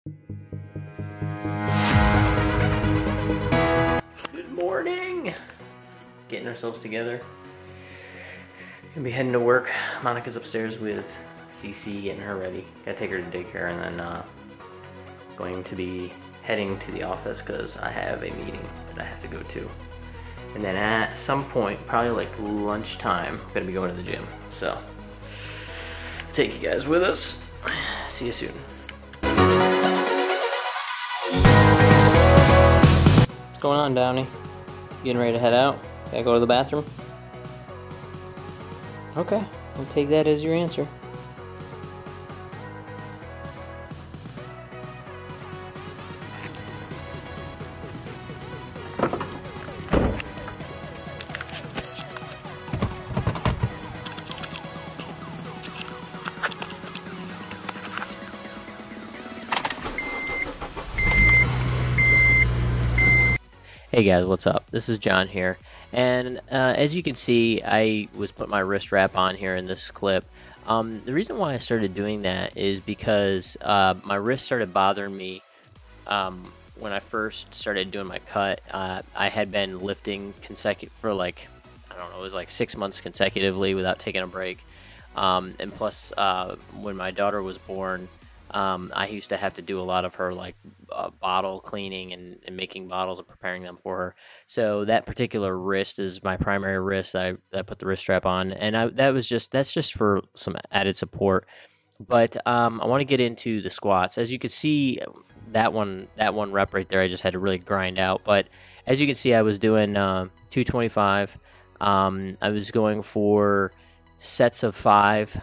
Good morning! Getting ourselves together. Gonna be heading to work. Monica's upstairs with Cece, getting her ready. Gotta take her to daycare, and then going to be heading to the office because I have a meeting that I have to go to. And then at some point, probably like lunchtime, I'm gonna be going to the gym. So, take you guys with us. See you soon. What's going on, Downey? Getting ready to head out? Gotta go to the bathroom? Okay, I'll take that as your answer. Hey guys, what's up? This is John here, and as you can see, I was putting my wrist wrap on here in this clip. The reason why I started doing that is because my wrist started bothering me when I first started doing my cut. I had been lifting for like, I don't know, it was like 6 months consecutively without taking a break. And plus, when my daughter was born, I used to have to do a lot of her like bottle cleaning and making bottles and preparing them for her. So that particular wrist is my primary wrist that I put the wrist strap on, and that's just for some added support. But I want to get into the squats. As you can see, that one rep right there, I just had to really grind out. But as you can see, I was doing 225. I was going for sets of 5.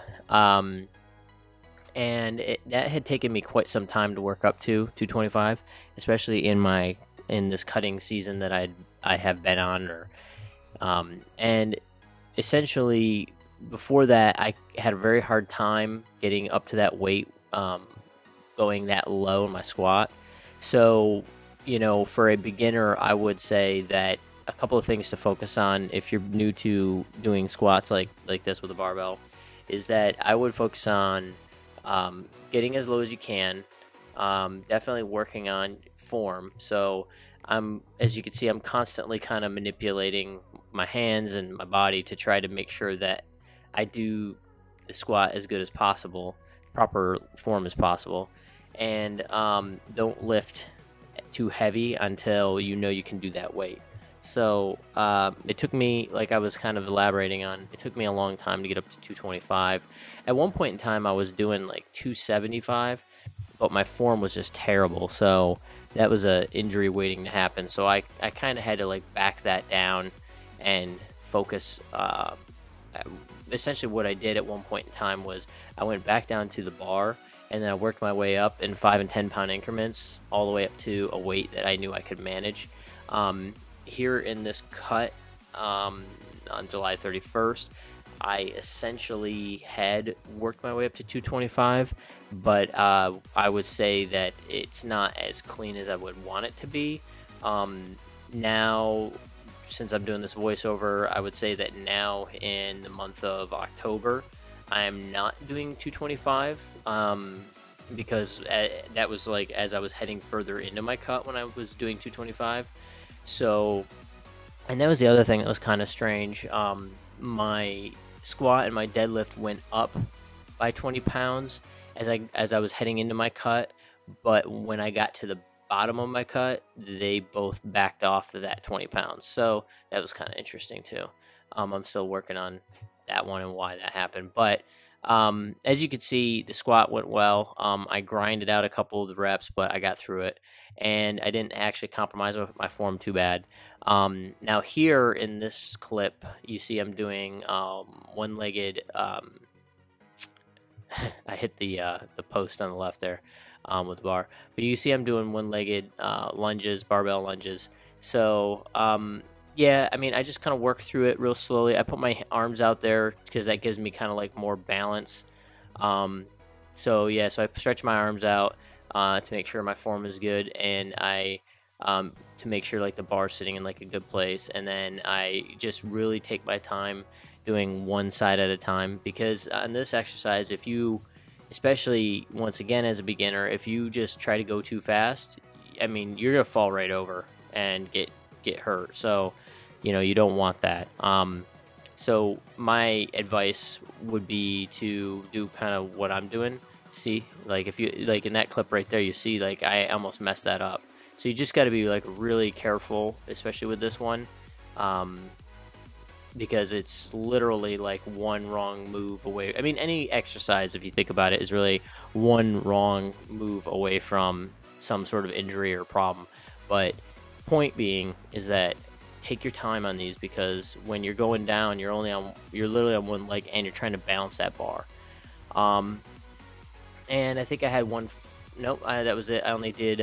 And that had taken me quite some time to work up to 225, especially in this cutting season that I have been on. And essentially before that, I had a very hard time getting up to that weight, going that low in my squat. So, for a beginner, I would say that a couple of things to focus on if you're new to doing squats like this with a barbell is that I would focus on getting as low as you can, definitely working on form. So as you can see, I'm constantly kind of manipulating my hands and my body to try to make sure that I do the squat as good as possible, proper form as possible, and don't lift too heavy until you can do that weight. So it took me, like I was kind of elaborating on, it took me a long time to get up to 225. At one point in time, I was doing like 275, but my form was just terrible. So that was a injury waiting to happen. So I kind of had to like back that down and focus. Essentially what I did at one point in time was I went back down to the bar, and then I worked my way up in 5 and 10 pound increments all the way up to a weight that I knew I could manage. Here in this cut on July 31st, I essentially had worked my way up to 225, but I would say that it's not as clean as I would want it to be. Now, since I'm doing this voiceover, I would say that now in the month of October, I'm not doing 225 because that was like as I was heading further into my cut when I was doing 225. So, and that was the other thing that was kind of strange. My squat and my deadlift went up by 20 pounds as I was heading into my cut, but when I got to the bottom of my cut, they both backed off to that 20 pounds. So that was kind of interesting too. I'm still working on that one and why that happened, but as you can see, the squat went well. I grinded out a couple of the reps, but I got through it, and I didn't actually compromise with my form too bad. Now here in this clip, you see I'm doing one-legged. I hit the post on the left there with the bar, but you see I'm doing one-legged lunges, barbell lunges. So yeah, I mean, I just kind of work through it real slowly. I put my arms out there because that gives me kind of like more balance. So yeah, so I stretch my arms out to make sure my form is good, and to make sure like the bar's sitting in like a good place, and then I just really take my time doing one side at a time, because on this exercise, if you especially once again as a beginner, if you just try to go too fast, I mean, you're gonna fall right over and get hurt. So, you know, you don't want that. So my advice would be to do kind of what I'm doing. See, like if you like in that clip right there, you see like I almost messed that up. So you just got to be like really careful, especially with this one, because it's literally like one wrong move away. I mean, any exercise, if you think about it, is really one wrong move away from some sort of injury or problem. But point being is that take your time on these, because when you're going down, you're literally on one leg and you're trying to balance that bar. And I think I had nope, that was it. I only did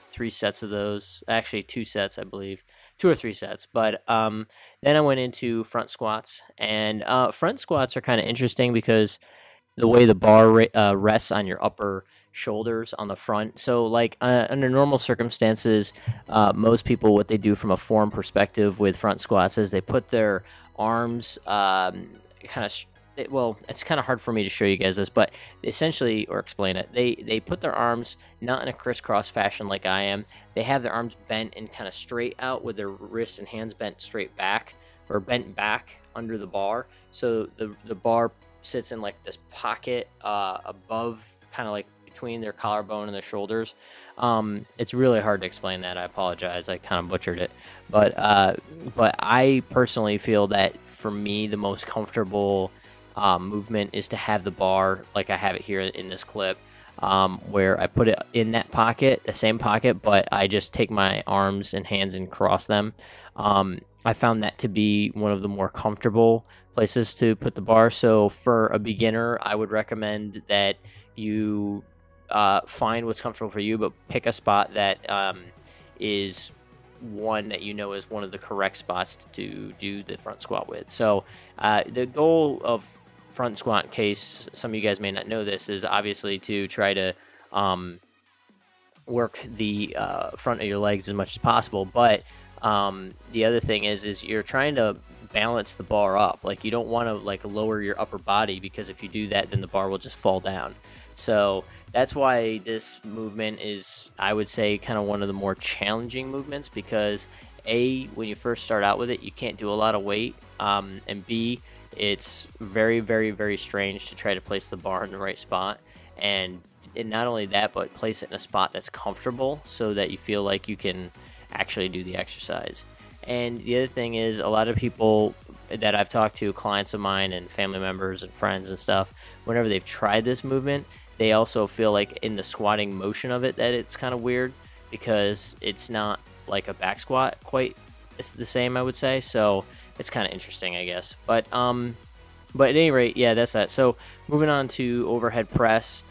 3 sets of those, actually 2 sets, I believe, 2 or 3 sets. But then I went into front squats, and front squats are kind of interesting because the way the bar rests on your upper shoulders on the front. So like under normal circumstances, most people, what they do from a form perspective with front squats is they put their arms well, it's kind of hard for me to show you guys this, but essentially, or explain it, they put their arms not in a crisscross fashion like I am. They have their arms bent and kind of straight out with their wrists and hands bent straight back, or bent back under the bar. So the bar sits in like this pocket above, kind of like between their collarbone and their shoulders. It's really hard to explain that. I apologize. I kind of butchered it. But I personally feel that for me, the most comfortable movement is to have the bar like I have it here in this clip, where I put it in that pocket, the same pocket, but I just take my arms and hands and cross them. I found that to be one of the more comfortable places to put the bar. So for a beginner, I would recommend that you find what's comfortable for you, but pick a spot that is one that you know is one of the correct spots to do the front squat with. So the goal of front squat, in case some of you guys may not know this, is obviously to try to work the front of your legs as much as possible. But the other thing is you're trying to balance the bar up. Like, you don't want to like lower your upper body, because if you do that, then the bar will just fall down. So that's why this movement is, I would say, kind of one of the more challenging movements, because A, when you first start out with it, you can't do a lot of weight, and B, it's very, very, very strange to try to place the bar in the right spot. And not only that, but place it in a spot that's comfortable so that you feel like you can actually do the exercise. And the other thing is, a lot of people that I've talked to, clients of mine and family members and friends and stuff, whenever they've tried this movement, they also feel like in the squatting motion of it that it's kind of weird, because it's not like a back squat quite the same, I would say. So it's kind of interesting, I guess. But at any rate, yeah, that's that. So moving on to overhead press.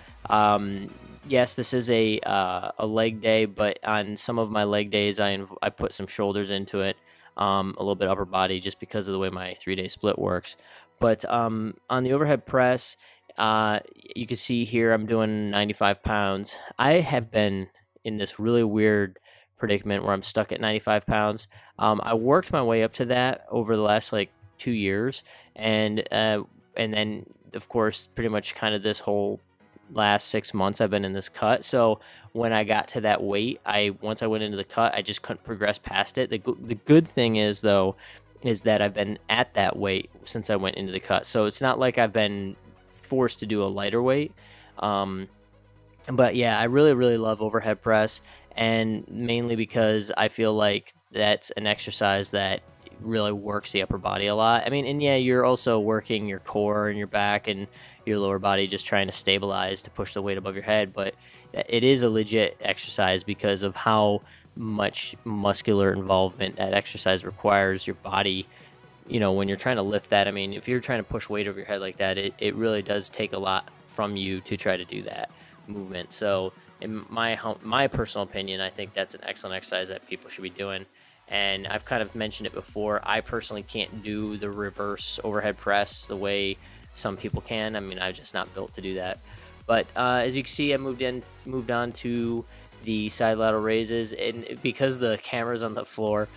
Yes, this is a leg day, but on some of my leg days, I put some shoulders into it, a little bit upper body, just because of the way my 3-day split works. But on the overhead press, you can see here I'm doing 95 pounds. I have been in this really weird predicament where I'm stuck at 95 pounds. I worked my way up to that over the last like 2 years, and then of course pretty much kind of this whole last 6 months I've been in this cut. So when I got to that weight, once I went into the cut, I just couldn't progress past it. The good thing is, though, is that I've been at that weight since I went into the cut. So it's not like I've been forced to do a lighter weight. But yeah, I really, really love overhead press, and mainly because I feel like that's an exercise that really works the upper body a lot. I mean, and yeah, you're also working your core and your back and your lower body, just trying to stabilize to push the weight above your head. But it is a legit exercise because of how much muscular involvement that exercise requires your body. You know, when you're trying to lift that, I mean, if you're trying to push weight over your head like that, it really does take a lot from you to try to do that movement. So in my personal opinion, I think that's an excellent exercise that people should be doing. And I've kind of mentioned it before, I personally can't do the reverse overhead press the way some people can. I mean, I'm just not built to do that. But as you can see, I moved on to the side lateral raises, and because the camera's on the floor,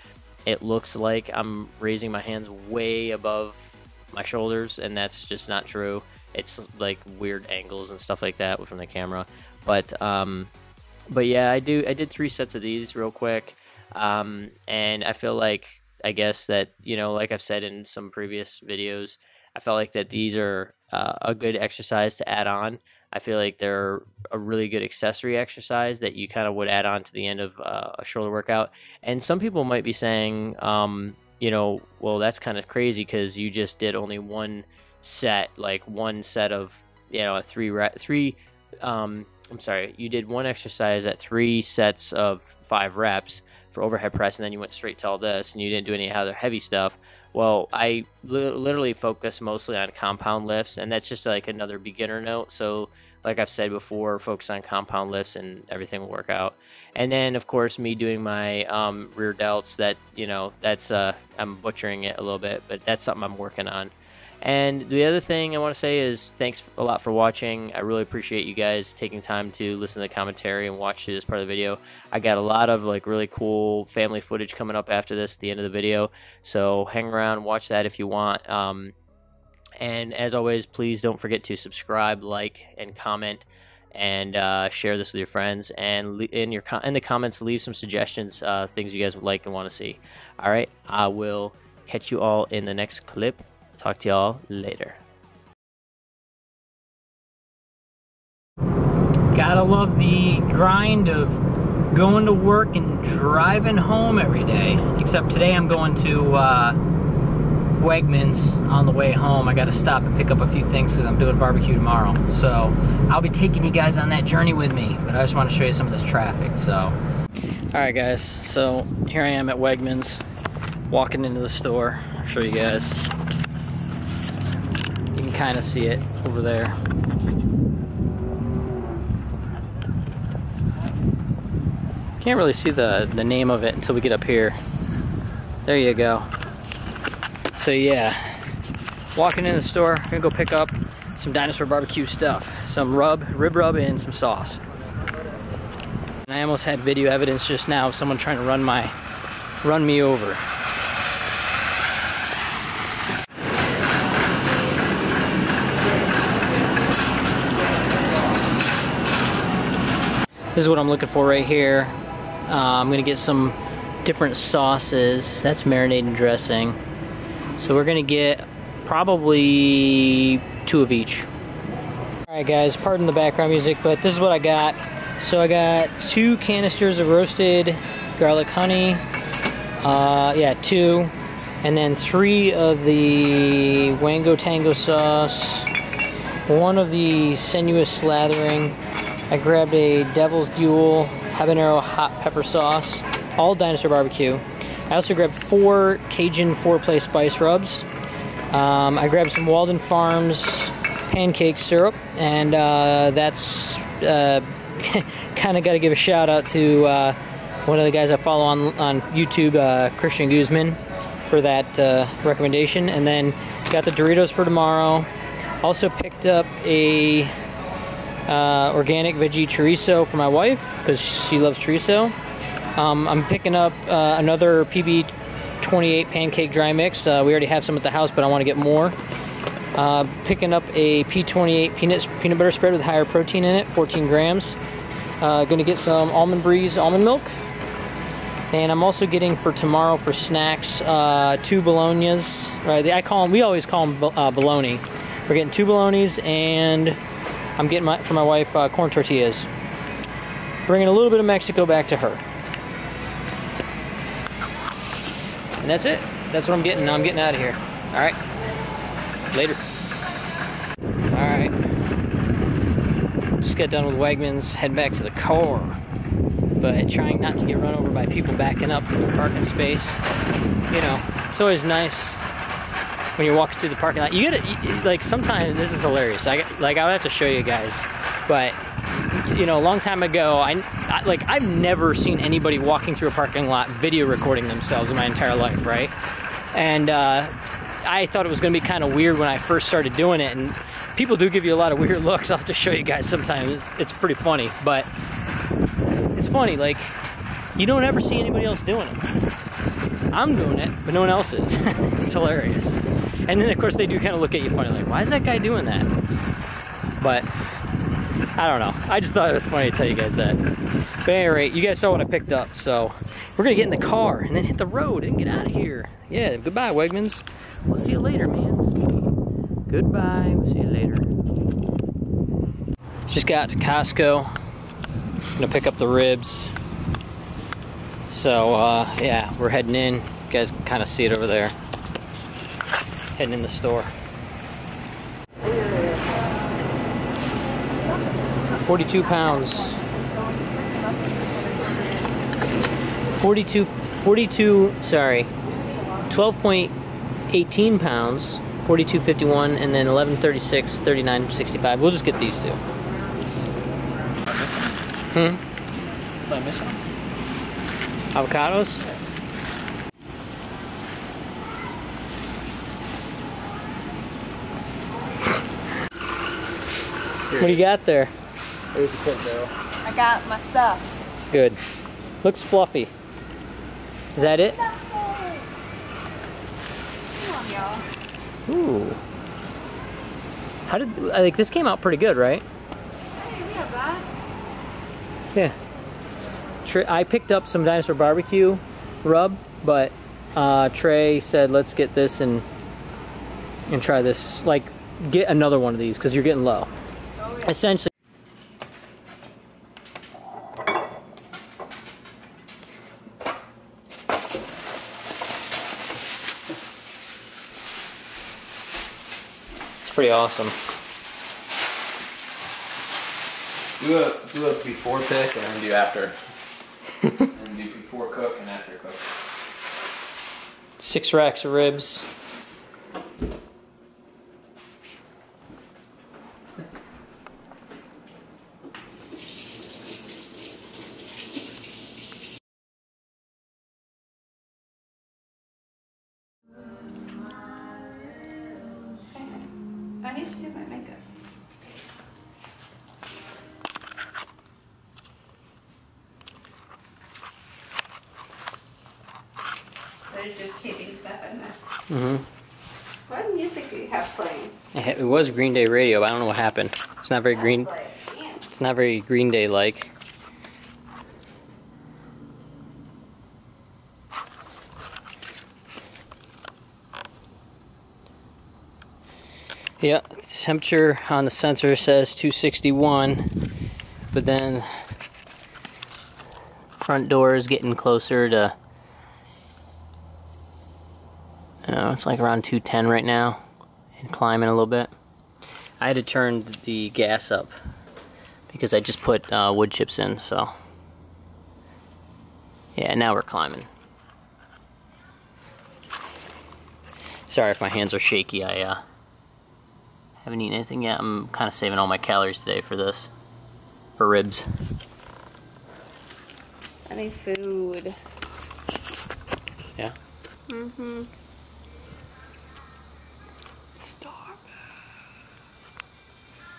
it looks like I'm raising my hands way above my shoulders, and that's just not true. it's like weird angles and stuff like that from the camera. But yeah, I did 3 sets of these real quick, and I feel like, I guess that, you know, like I've said in some previous videos, I felt like that these are a good exercise to add on. I feel like they're a really good accessory exercise that you kind of would add on to the end of a shoulder workout. And some people might be saying, you know, well, that's kind of crazy because you just did only one set, like one set of, you know, I'm sorry, you did one exercise at 3 sets of 5 reps for overhead press, and then you went straight to all this, and you didn't do any other heavy stuff. Well, I literally focus mostly on compound lifts, and that's just like another beginner note. So like I've said before, focus on compound lifts and everything will work out. And then, of course, me doing my rear delts, that, you know, that's I'm butchering it a little bit, but that's something I'm working on. And the other thing I want to say is thanks a lot for watching. I really appreciate you guys taking time to listen to the commentary and watch through this part of the video. I got a lot of like really cool family footage coming up after this at the end of the video, so hang around, watch that if you want. And as always, please don't forget to subscribe, like, and comment, and share this with your friends. And in the comments, leave some suggestions, things you guys would like and want to see. All right, I will catch you all in the next clip. Talk to y'all later. Gotta love the grind of going to work and driving home every day. Except today I'm going to Wegmans on the way home. I gotta stop and pick up a few things because I'm doing barbecue tomorrow. So I'll be taking you guys on that journey with me. But I just want to show you some of this traffic. So, alright guys, so here I am at Wegmans, walking into the store. I'll show you guys. You can kind of see it over there. Can't really see the name of it until we get up here. There you go. So yeah, walking in the store, gonna go pick up some dinosaur barbecue stuff. Some rib rub, and some sauce. And I almost had video evidence just now of someone trying to run me over. This is what I'm looking for right here. I'm gonna get some different sauces. That's marinade dressing. So we're gonna get probably 2 of each. Alright guys, pardon the background music, but this is what I got. So I got 2 canisters of roasted garlic honey. Yeah, 2. And then 3 of the Wango Tango sauce. 1 of the sinuous slathering. I grabbed a Devil's Duel habanero hot pepper sauce, all dinosaur barbecue. I also grabbed 4 Cajun 4-play spice rubs. I grabbed some Walden Farms pancake syrup, and that's kind of got to give a shout out to one of the guys I follow on YouTube, Christian Guzman, for that recommendation. And then got the Doritos for tomorrow. Also picked up a organic veggie chorizo for my wife because she loves chorizo. I'm picking up another PB28 pancake dry mix. We already have some at the house, but I want to get more. Picking up a P28 peanut butter spread with higher protein in it, 14 grams. Going to get some Almond Breeze almond milk. And I'm also getting for tomorrow for snacks 2 bolognas. We always call them bologna. We're getting 2 bolognas, and I'm getting for my wife corn tortillas. Bringing a little bit of Mexico back to her. And that's it. That's what I'm getting. Now I'm getting out of here. Alright. Later. Alright. Just got done with Wegmans. Heading back to the car. But trying not to get run over by people backing up from their parking space. You know, it's always nice when you're walking through the parking lot. You gotta, like, sometimes, this is hilarious. I would have to show you guys. But, you know, a long time ago, I've never seen anybody walking through a parking lot video recording themselves in my entire life, right? And I thought it was gonna be kind of weird when I first started doing it, and people do give you a lot of weird looks. I'll have to show you guys sometime. It's pretty funny, but it's funny, like, you don't ever see anybody else doing it. I'm doing it, but no one else is. It's hilarious. And then, of course, they do kind of look at you funny, like, why is that guy doing that? but I don't know. I just thought it was funny to tell you guys that. But at any rate, you guys saw what I picked up, so we're gonna get in the car and then hit the road and get out of here. Yeah, goodbye, Wegmans. We'll see you later, man. Goodbye. We'll see you later. Just got to Costco. Gonna pick up the ribs. So, yeah, we're heading in. You guys can kind of see it over there. Heading in the store. 42 pounds. 12.18 pounds, 42.51, and then 11.36, 39.65. We'll just get these two. Did I miss one? Avocados? What do you got there? Here's the cook barrel. I got my stuff. Good. Looks fluffy. Is that it? Come on, y'all. Ooh. How did, like, this came out pretty good, right? Hey, we have that. Yeah. I picked up some Dinosaur Barbecue rub, but Trey said, let's get this and try this. Like, get another one of these, because you're getting low. Oh, yeah. Essentially. It's pretty awesome. Do a before pick and then do after. And do before cook and after cook. 6 racks of ribs. I need to do my makeup. They're just keeping stuff in there. Mm-hmm. What music do you have playing? It was Green Day radio, but I don't know what happened. It's not very Green. Like, damn. It's not very Green Day like. Yeah, the temperature on the sensor says 261, but then front door is getting closer to, it's like around 210 right now and climbing a little bit. I had to turn the gas up because I just put wood chips in, so yeah, now we're climbing. Sorry if my hands are shaky. I haven't eaten anything yet. I'm kind of saving all my calories today for this, for ribs. I need food. Yeah? Mm-hmm. Stop.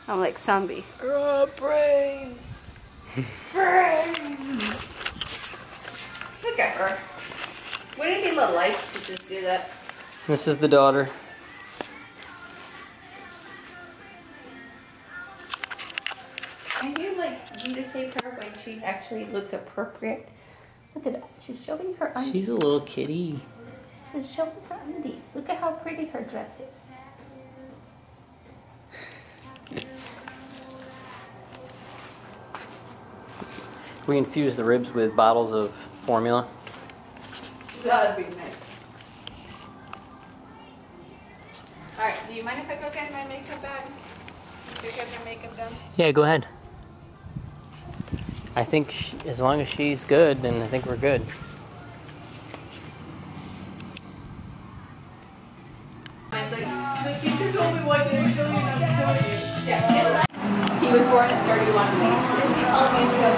I'm like zombie. Brains. Brains. Look at her. Wouldn't it be a life to just do that? This is the daughter. Can you videotape her when she actually looks appropriate? Look at that. She's showing her undies. She's a little kitty. She's showing her undies. Look at how pretty her dress is. We infuse the ribs with bottles of formula. That'd be nice. Alright, do you mind if I go get my makeup bag? Did you get your makeup done? Yeah, go ahead. I think as long as she's good, then I think we're good. He was born at 31 weeks. She called me and she goes,